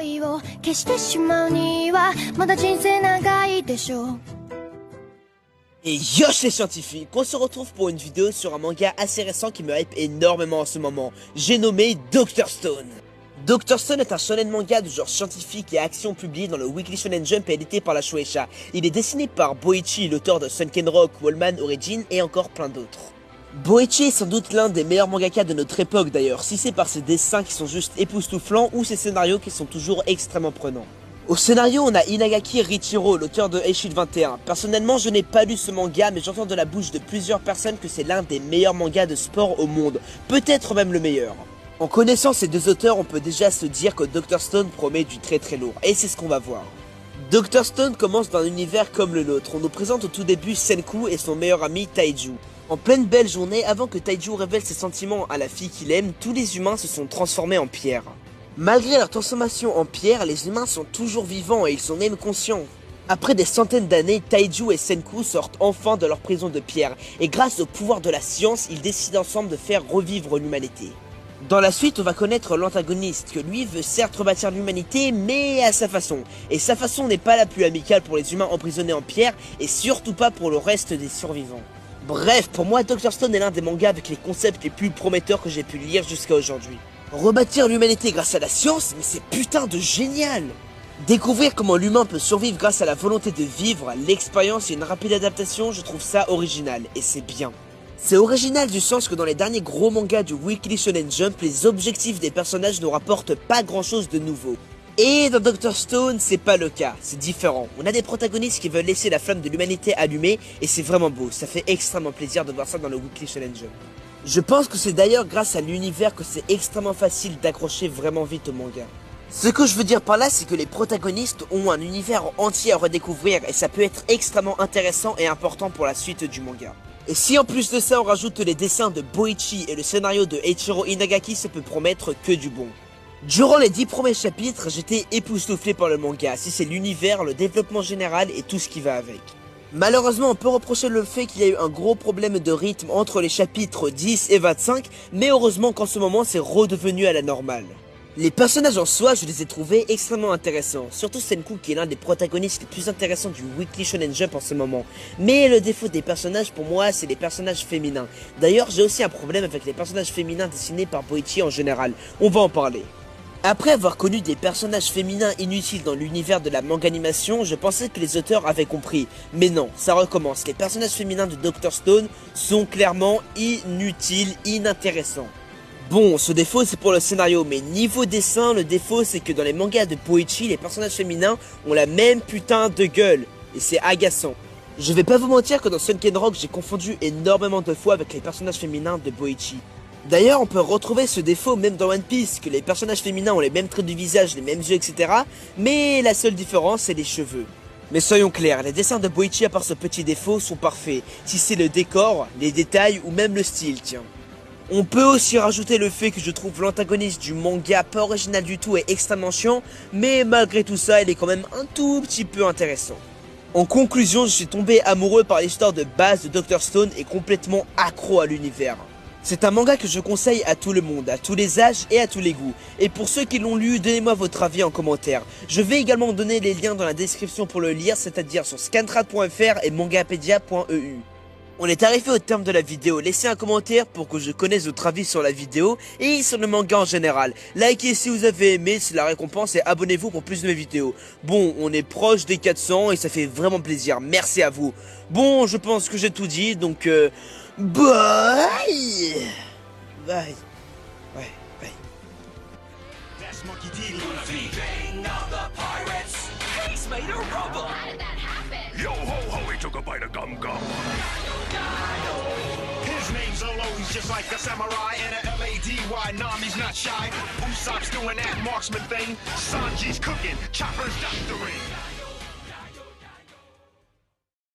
いを消してしまうにはまだ人生長いでしょう。 Et yosh les scientifiques, on se retrouve pour une vidéo sur un manga assez récent qui me hype énormément en ce moment. J'ai nommé Dr. Stone. Dr. Stone est un shonen manga de genre scientifique et action publié dans le Weekly Shonen Jump et édité par la Shueisha. Il est dessiné par Boichi, l'auteur de Sunken Rock, Wallman Origin et encore plein d'autres. Boichi est sans doute l'un des meilleurs mangaka de notre époque d'ailleurs, si c'est par ses dessins qui sont juste époustouflants ou ses scénarios qui sont toujours extrêmement prenants. Au scénario, on a Inagaki Richiro, l'auteur de Eishield 21. Personnellement, je n'ai pas lu ce manga, mais j'entends de la bouche de plusieurs personnes que c'est l'un des meilleurs mangas de sport au monde, peut-être même le meilleur. En connaissant ces deux auteurs, on peut déjà se dire que Dr. Stone promet du très très lourd, et c'est ce qu'on va voir. Dr. Stone commence dans un univers comme le nôtre. On nous présente au tout début Senku et son meilleur ami Taiju. En pleine belle journée, avant que Taiju révèle ses sentiments à la fille qu'il aime, tous les humains se sont transformés en pierre. Malgré leur transformation en pierre, les humains sont toujours vivants et ils sont même conscients. Après des centaines d'années, Taiju et Senku sortent enfin de leur prison de pierre, et grâce au pouvoir de la science, ils décident ensemble de faire revivre l'humanité. Dans la suite, on va connaître l'antagoniste, que lui veut certes rebâtir l'humanité, mais à sa façon. Et sa façon n'est pas la plus amicale pour les humains emprisonnés en pierre, et surtout pas pour le reste des survivants. Bref, pour moi, Dr. Stone est l'un des mangas avec les concepts les plus prometteurs que j'ai pu lire jusqu'à aujourd'hui. Rebâtir l'humanité grâce à la science, mais c'est putain de génial! Découvrir comment l'humain peut survivre grâce à la volonté de vivre, l'expérience et une rapide adaptation, je trouve ça original, et c'est bien. C'est original du sens que dans les derniers gros mangas du Weekly Shonen Jump, les objectifs des personnages ne rapportent pas grand chose de nouveau. Et dans Dr. Stone, c'est pas le cas, c'est différent. On a des protagonistes qui veulent laisser la flamme de l'humanité allumée, et c'est vraiment beau, ça fait extrêmement plaisir de voir ça dans le Weekly Shonen Jump. Je pense que c'est d'ailleurs grâce à l'univers que c'est extrêmement facile d'accrocher vraiment vite au manga. Ce que je veux dire par là, c'est que les protagonistes ont un univers entier à redécouvrir et ça peut être extrêmement intéressant et important pour la suite du manga. Et si en plus de ça on rajoute les dessins de Boichi et le scénario de Eiichiro Inagaki, ça peut promettre que du bon. Durant les 10 premiers chapitres, j'étais époustouflé par le manga, si c'est l'univers, le développement général et tout ce qui va avec. Malheureusement, on peut reprocher le fait qu'il y a eu un gros problème de rythme entre les chapitres 10 et 25, mais heureusement qu'en ce moment c'est redevenu à la normale. Les personnages en soi, je les ai trouvés extrêmement intéressants, surtout Senku qui est l'un des protagonistes les plus intéressants du Weekly Shonen Jump en ce moment. Mais le défaut des personnages pour moi, c'est les personnages féminins. D'ailleurs, j'ai aussi un problème avec les personnages féminins dessinés par Boichi en général, on va en parler. Après avoir connu des personnages féminins inutiles dans l'univers de la manga animation, je pensais que les auteurs avaient compris. Mais non, ça recommence. Les personnages féminins de Dr. Stone sont clairement inutiles, inintéressants. Bon, ce défaut c'est pour le scénario, mais niveau dessin, le défaut c'est que dans les mangas de Boichi, les personnages féminins ont la même putain de gueule. Et c'est agaçant. Je vais pas vous mentir que dans Sunken Rock, j'ai confondu énormément de fois avec les personnages féminins de Boichi. D'ailleurs, on peut retrouver ce défaut même dans One Piece, que les personnages féminins ont les mêmes traits du visage, les mêmes yeux, etc. Mais la seule différence, c'est les cheveux. Mais soyons clairs, les dessins de Boichi, à part ce petit défaut, sont parfaits. Si c'est le décor, les détails ou même le style, tiens. On peut aussi rajouter le fait que je trouve l'antagoniste du manga pas original du tout et extrêmement chiant, mais malgré tout ça, il est quand même un tout petit peu intéressant. En conclusion, je suis tombé amoureux par l'histoire de base de Dr. Stone et complètement accro à l'univers. C'est un manga que je conseille à tout le monde, à tous les âges et à tous les goûts. Et pour ceux qui l'ont lu, donnez-moi votre avis en commentaire. Je vais également donner les liens dans la description pour le lire, c'est-à-dire sur scantrad.fr et mangapedia.eu. On est arrivé au terme de la vidéo, laissez un commentaire pour que je connaisse votre avis sur la vidéo et sur le manga en général. Likez si vous avez aimé, c'est la récompense et abonnez-vous pour plus de mes vidéos. Bon, on est proche des 400 et ça fait vraiment plaisir, merci à vous. Bon, je pense que j'ai tout dit, donc bye. Bye. Ouais, bye. Yo ho ho, he took a bite of gum gum. His name's Olo, he's just like a samurai and a L-A-D-Y. Nami's not shy. Usopp's doing that marksman thing. Sanji's cooking, Chopper's doctoring.